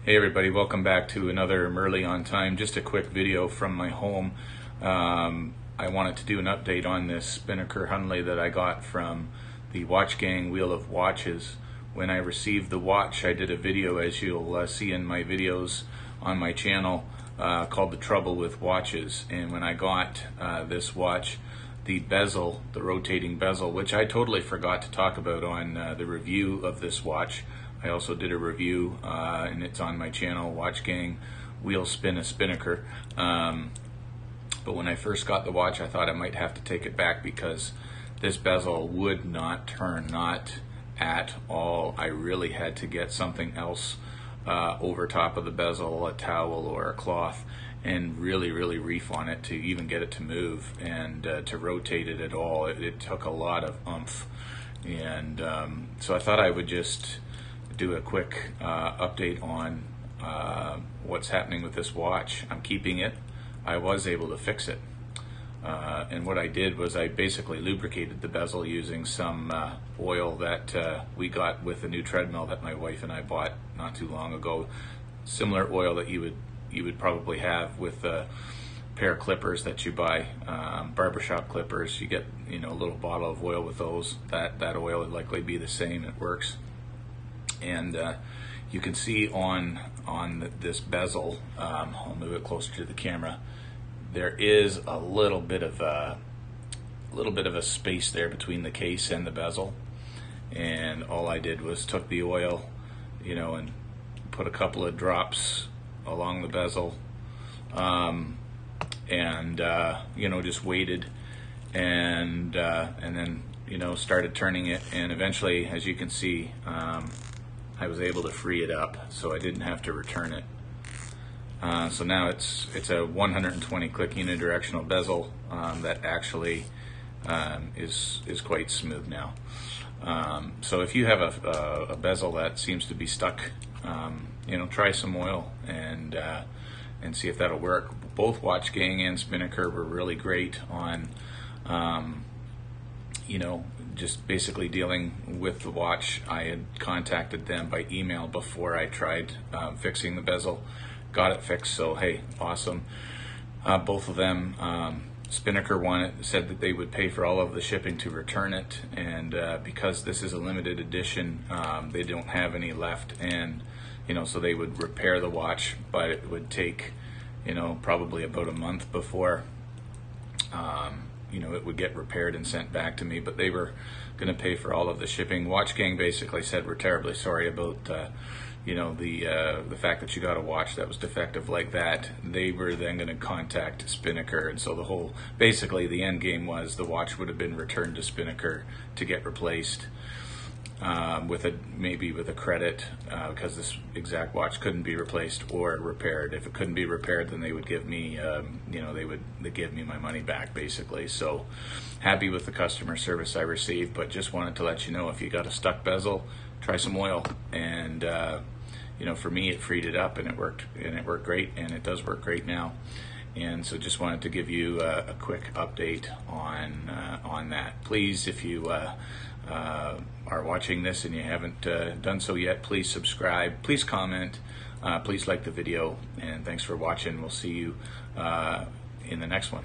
Hey everybody, welcome back to another Merly on Time. Just a quick video from my home. I wanted to do an update on this Spinnaker Hunley that I got from the Watch Gang Wheel of Watches. When I received the watch, I did a video, as you'll see in my videos on my channel, called The Trouble with Watches. And when I got this watch, the bezel, the rotating bezel, which I totally forgot to talk about on the review of this watch. I also did a review, and it's on my channel, Watch Gang Wheel Spin a Spinnaker. But when I first got the watch, I thought I might have to take it back because this bezel would not turn, not at all. I really had to get something else over top of the bezel, a towel or a cloth, and really reef on it to even get it to move and to rotate it at all. It took a lot of oomph. And so I thought I would just do a quick update on what's happening with this watch. I'm keeping it. I was able to fix it. And what I did was I basically lubricated the bezel using some oil that we got with the new treadmill that my wife and I bought not too long ago. Similar oil that you would probably have with a pair of clippers that you buy, barbershop clippers. You get a little bottle of oil with those. That oil would likely be the same. It works. And you can see on this bezel, I'll move it closer to the camera, there is a little bit of a space there between the case and the bezel. And all I did was took the oil, and put a couple of drops along the bezel, and just waited, and then started turning it, and eventually, as you can see, I was able to free it up, so I didn't have to return it. So now it's a 120 click unidirectional bezel that actually is quite smooth now. So if you have a bezel that seems to be stuck, try some oil and see if that'll work. Both Watch Gang and Spinnaker were really great on just basically dealing with the watch. I had contacted them by email before I tried fixing the bezel, got it fixed, so hey, awesome. Both of them, Spinnaker said that they would pay for all of the shipping to return it, and because this is a limited edition, they don't have any left, and so they would repair the watch, but it would take probably about a month before it would get repaired and sent back to me, but they were going to pay for all of the shipping. Watch Gang basically said, we're terribly sorry about the fact that you got a watch that was defective like that. They were then going to contact Spinnaker, and so basically the end game was the watch would have been returned to Spinnaker to get replaced, maybe with a credit, because this exact watch couldn't be replaced or repaired. If it couldn't be repaired, then they would give me, they'd give me my money back, basically. So happy with the customer service I received, but just wanted to let you know, if you got a stuck bezel, try some oil. And for me, it freed it up, and it worked great, and it does work great now. And so just wanted to give you a quick update on that. Please, if you are watching this and you haven't done so yet, please subscribe, please comment, please like the video, and thanks for watching. We'll see you in the next one.